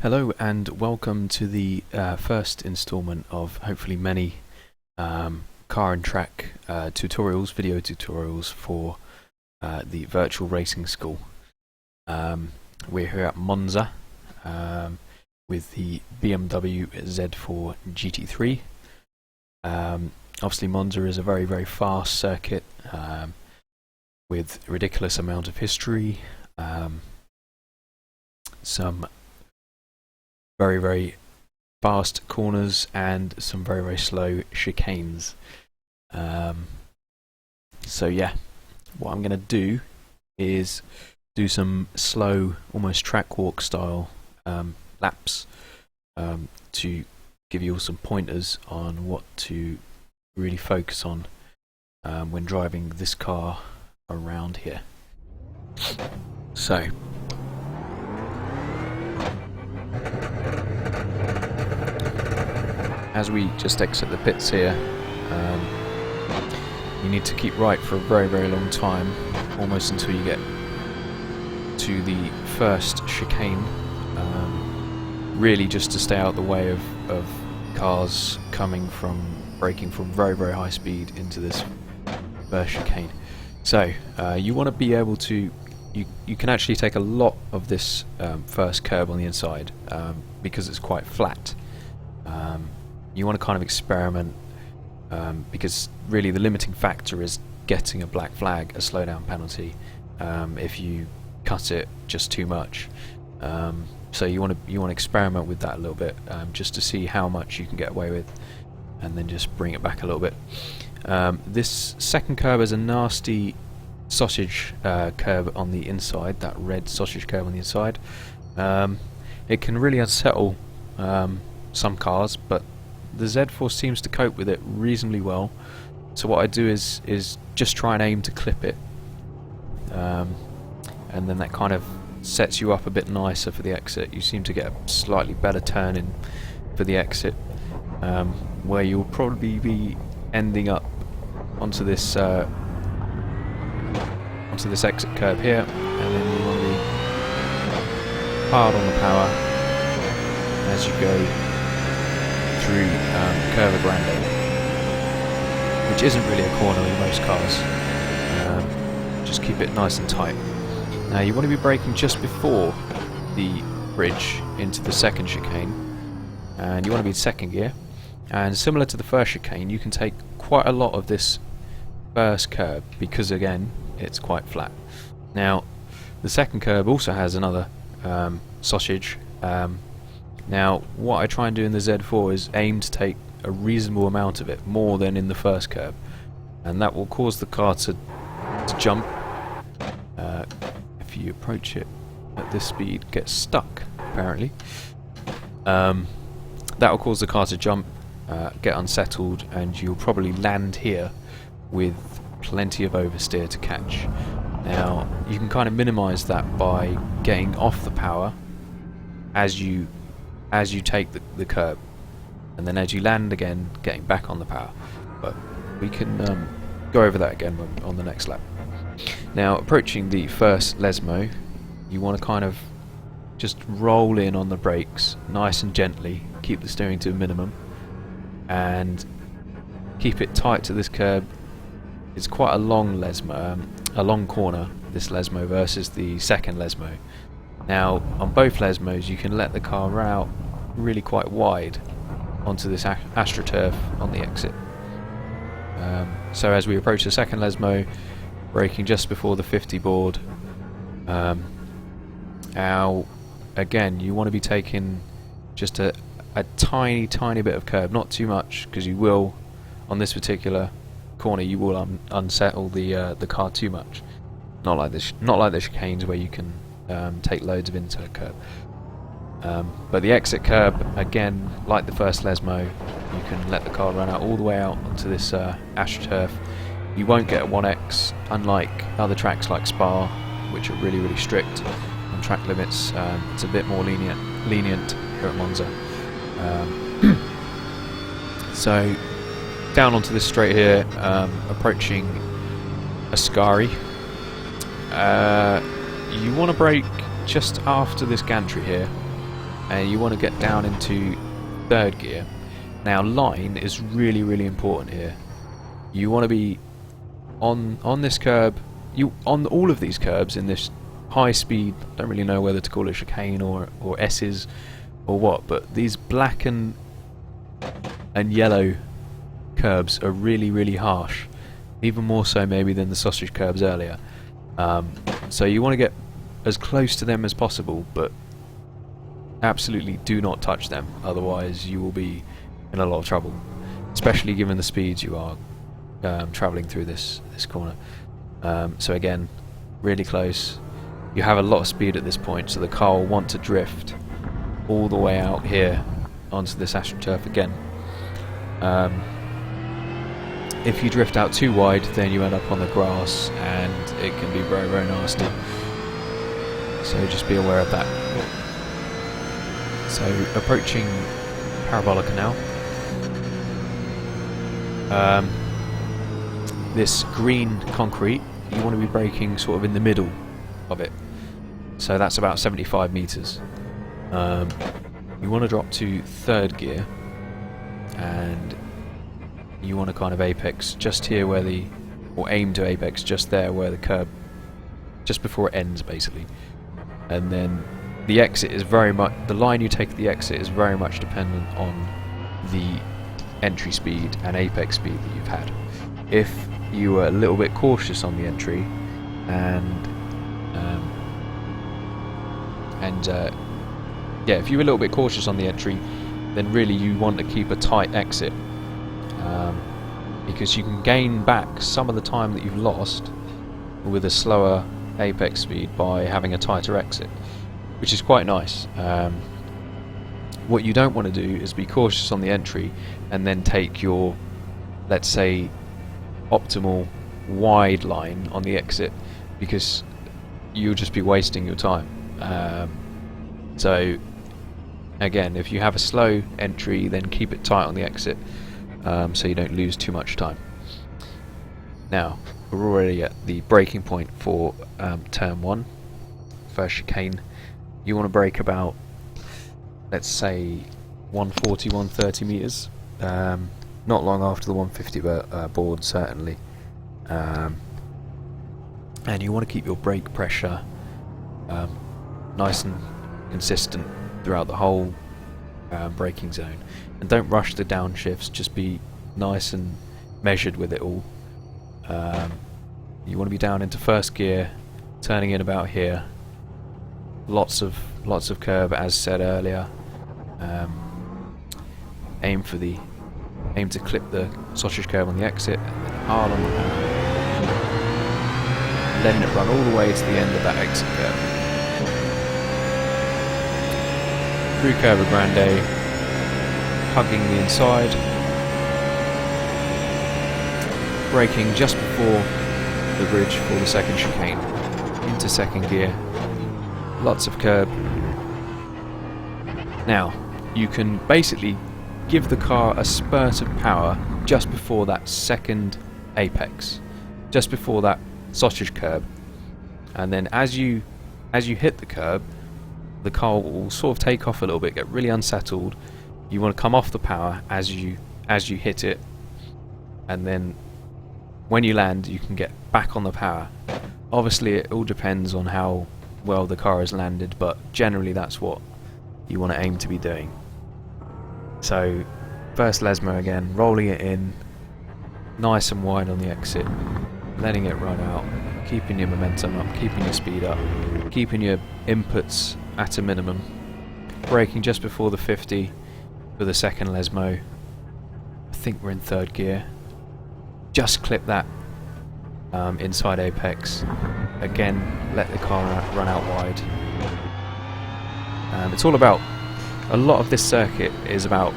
Hello and welcome to the first installment of hopefully many car and track video tutorials for the virtual racing school. We're here at Monza with the BMW Z4 GT3. Obviously Monza is a very fast circuit with a ridiculous amount of history, some very fast corners and some very slow chicanes. So yeah, what I'm going to do is do some slow, almost track walk style laps to give you all some pointers on what to really focus on when driving this car around here. So as we just exit the pits here, you need to keep right for a very long time, almost until you get to the first chicane, really just to stay out of the way of cars braking from very high speed into this first chicane. So you want to be able to, you can actually take a lot of this first curb on the inside because it's quite flat. You want to kind of experiment because really the limiting factor is getting a black flag, a slowdown penalty, if you cut it just too much. So you want to experiment with that a little bit, just to see how much you can get away with, and then just bring it back a little bit. This second curb is a nasty sausage curb on the inside, that red sausage curb on the inside. It can really unsettle some cars, but the Z4 seems to cope with it reasonably well. So what I do is just try and aim to clip it, and then that kind of sets you up a bit nicer for the exit. You seem to get a slightly better turn in for the exit, where you'll probably be ending up onto this exit curb here, and then you want to be hard on the power as you go through Curva Grande, which isn't really a corner in most cars. Just keep it nice and tight. Now you want to be braking just before the bridge into the second chicane, and you want to be in second gear. And similar to the first chicane, you can take quite a lot of this first curb because again it's quite flat. Now the second curb also has another sausage. Now what I try and do in the Z4 is aim to take a reasonable amount of it, more than in the first curb, and that will cause the car to jump. If you approach it at this speed, get stuck apparently. That will cause the car to jump, get unsettled, and you'll probably land here with plenty of oversteer to catch. Now you can kind of minimise that by getting off the power as you take the curb, and then as you land again, getting back on the power. But we can go over that again on the next lap. Now approaching the first Lesmo, you want to kind of just roll in on the brakes nice and gently, keep the steering to a minimum, and keep it tight to this curb. It's quite a long Lesmo, a long corner, this Lesmo versus the second Lesmo. Now on both Lesmos you can let the car run out really quite wide onto this AstroTurf on the exit. So as we approach the second Lesmo, braking just before the 50 board, now again you want to be taking just a tiny bit of curb, not too much, because you will, on this particular corner, you will unsettle the car too much. Not like the chicanes where you can take loads of into a curb. But the exit curb, again, like the first Lesmo, you can let the car run out all the way out onto this AstroTurf. You won't get a 1x, unlike other tracks like Spa, which are really strict on track limits. It's a bit more lenient here at Monza. So down onto this straight here, approaching Ascari. You want to brake just after this gantry here, and you want to get down into third gear. Now line is really, really important here. You want to be on this curb, on all of these curbs in this high speed, don't really know whether to call it chicane or S's or what, but these black and yellow curbs are really, really harsh, even more so maybe than the sausage curbs earlier. So you want to get as close to them as possible, but absolutely do not touch them, otherwise you will be in a lot of trouble, especially given the speeds you are travelling through this corner. So again, really close. You have a lot of speed at this point, so the car will want to drift all the way out here onto this AstroTurf again. If you drift out too wide, then you end up on the grass, and it can be very, very nasty. So just be aware of that. So approaching Parabolica now. This green concrete, you want to be braking sort of in the middle of it. So that's about 75 meters. You want to drop to third gear, and you want to kind of apex just here where or aim to apex just there where the curb, just before it ends basically. And then the exit is very much, the line you take at the exit is very much dependent on the entry speed and apex speed that you've had. If you were a little bit cautious on the entry if you were a little bit cautious on the entry, then really you want to keep a tight exit, because you can gain back some of the time that you've lost with a slower apex speed by having a tighter exit, which is quite nice. What you don't want to do is be cautious on the entry and then take your, let's say, optimal wide line on the exit, because you'll just be wasting your time. So again, if you have a slow entry, then keep it tight on the exit, so you don't lose too much time. Now we're already at the braking point for turn 1, first chicane. You want to brake about, let's say, 140, 130 meters. Not long after the 150 board, certainly. And you want to keep your brake pressure nice and consistent throughout the whole braking zone. And don't rush the downshifts, just be nice and measured with it all. You want to be down into first gear, turning in about here. Lots of curb, as said earlier. Aim to clip the sausage curb on the exit, and then hard on the power, letting it run all the way to the end of that exit curve. Through Curva Grande, hugging the inside, braking just before the bridge for the second chicane, into second gear, lots of curb. Now, you can basically give the car a spurt of power just before that second apex, just before that sausage curb, and then as you hit the curb, the car will sort of take off a little bit, get really unsettled. You want to come off the power as you hit it, and then when you land you can get back on the power. Obviously it all depends on how well the car has landed, but generally that's what you want to aim to be doing. So first Lesmo again, rolling it in nice and wide on the exit, letting it run out, keeping your momentum up, keeping your speed up, keeping your inputs at a minimum, braking just before the 50 for the second Lesmo. I think we're in third gear. Just clip that inside apex. Again, let the car run out wide. It's all about, a lot of this circuit is about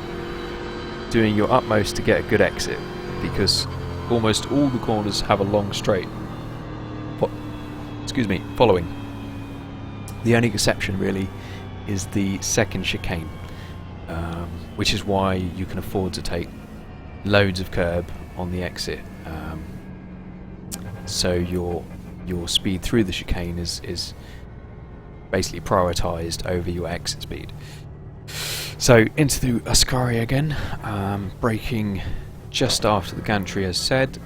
doing your utmost to get a good exit, because almost all the corners have a long straight following. The only exception really is the second chicane, which is why you can afford to take loads of curb on the exit, so your speed through the chicane is basically prioritised over your exit speed. So into the Ascari again, braking just after the gantry as said.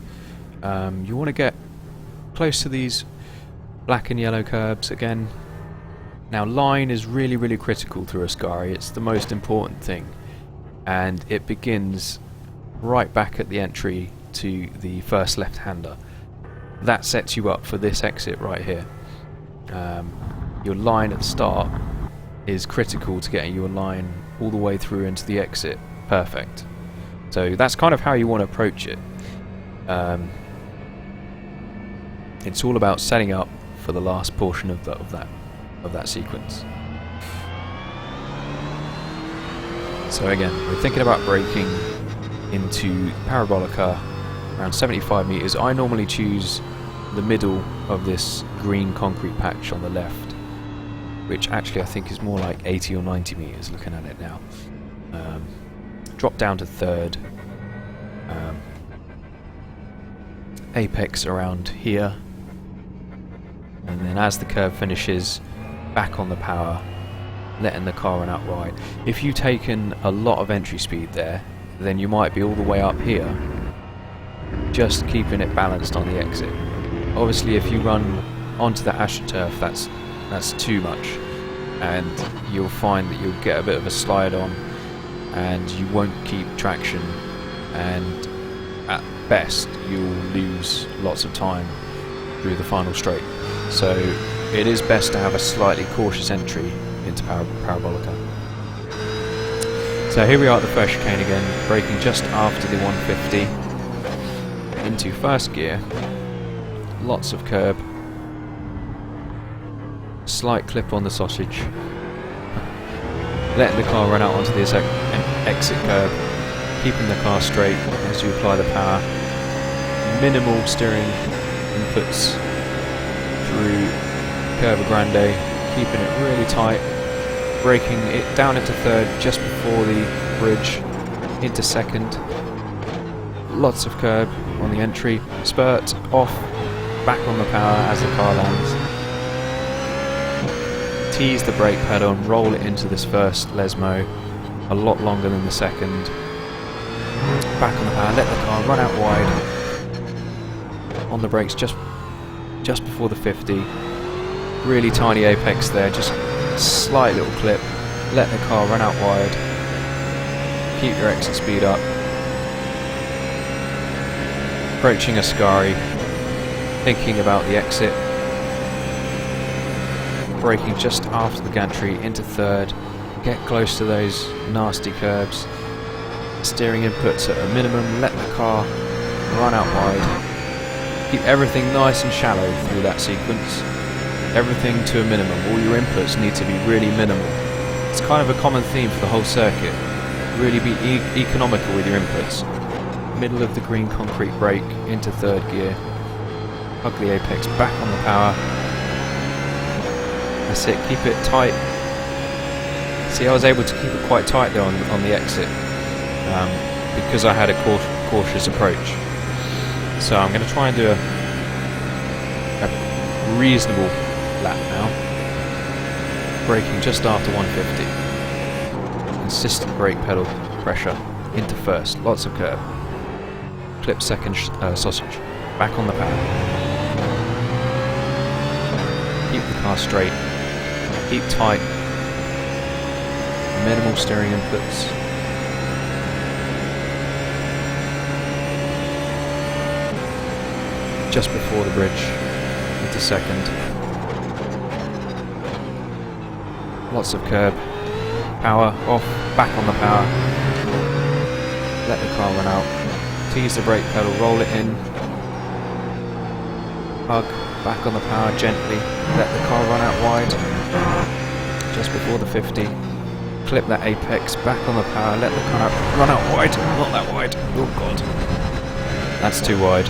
You want to get close to these black and yellow curbs again. Now line is really critical through Ascari, it's the most important thing, and it begins right back at the entry to the first left-hander. That sets you up for this exit right here. Your line at the start is critical to getting your line all the way through into the exit perfect. So that's kind of how you want to approach it. It's all about setting up for the last portion of that sequence. So again, we're thinking about braking into Parabolica around 75 meters. I normally choose the middle of this green concrete patch on the left, which actually I think is more like 80 or 90 meters looking at it now. Drop down to third. Apex around here. And then as the curve finishes, back on the power, letting the car run out wide. If you've taken a lot of entry speed there, then you might be all the way up here, just keeping it balanced on the exit. Obviously if you run onto the AstroTurf, that's too much, and you'll find that you'll get a bit of a slide on and you won't keep traction, and at best you'll lose lots of time through the final straight. So it is best to have a slightly cautious entry into Parabolica. So here we are at the first chicane again, braking just after the 150 into first gear. Lots of curb, slight clip on the sausage, letting the car run out onto this exit curb, keeping the car straight as you apply the power, minimal steering inputs through Curva Grande, keeping it really tight, braking it down into third just before the bridge, into second, lots of curb on the entry, spurt, off, back on the power as the car lands, tease the brake pedal and roll it into this first Lesmo, a lot longer than the second, back on the power, let the car run out wide, on the brakes just before the 50, really tiny apex there, just a slight little clip, let the car run out wide, keep your exit speed up, approaching Ascari, thinking about the exit, braking just after the gantry into third, get close to those nasty curbs, steering inputs at a minimum, let the car run out wide. Keep everything nice and shallow through that sequence. Everything to a minimum. All your inputs need to be really minimal. It's kind of a common theme for the whole circuit. Really be economical with your inputs. Middle of the green concrete brake into third gear. Hug the apex, back on the power. That's it, keep it tight. See, I was able to keep it quite tight there on the exit because I had a cautious approach. So I'm going to try and do a reasonable lap now. Braking just after 150. Consistent brake pedal pressure into first. Lots of curb. Clip second sausage. Back on the power. Keep the car straight. Keep tight. Minimal steering inputs. Just before the bridge, into second. Lots of curb. Power off, back on the power. Let the car run out. Tease the brake pedal, roll it in. Hug, back on the power gently. Let the car run out wide. Just before the 50. Clip that apex, back on the power. Let the car run out wide. Not that wide. Oh god. That's too wide.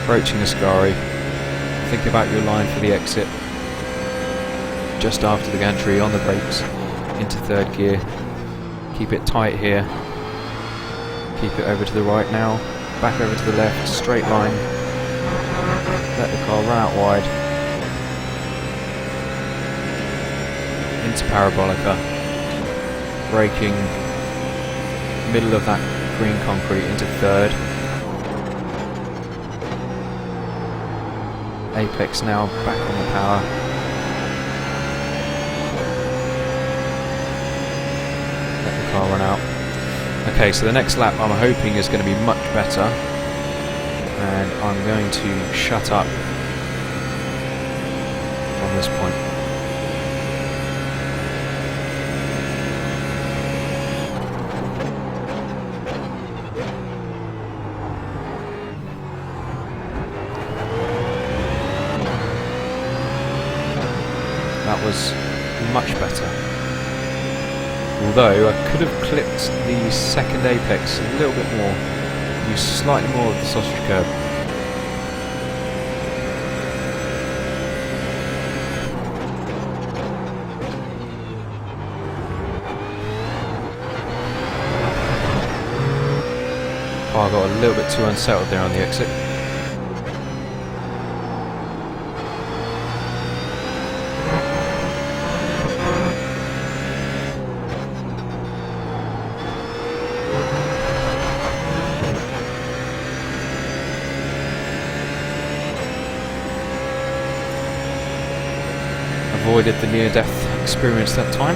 Approaching Ascari, think about your line for the exit, just after the gantry, on the brakes, into third gear, keep it tight here, keep it over to the right now, back over to the left, straight line, let the car run out wide, into Parabolica, braking middle of that green concrete into third. Apex now back on the power. Let the car run out. Okay, so the next lap I'm hoping is going to be much better, and I'm going to shut up on this point. That was much better. Although I could have clipped the second apex a little bit more, used slightly more of the sausage curb. Oh, I got a little bit too unsettled there on the exit. Avoided the near-death experience that time.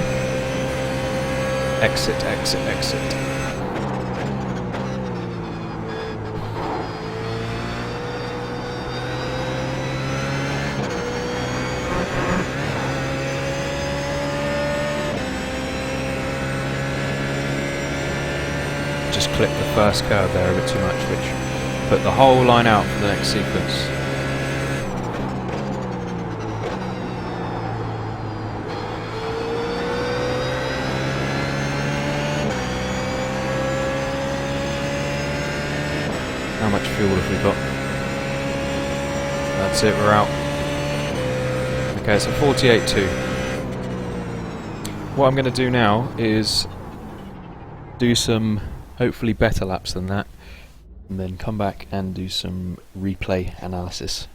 Exit, exit, exit. Just clipped the first curve there a bit too much, which put the whole line out for the next sequence. How much fuel have we got? That's it, we're out. Okay, so 48.2. What I'm going to do now is do some hopefully better laps than that, and then come back and do some replay analysis.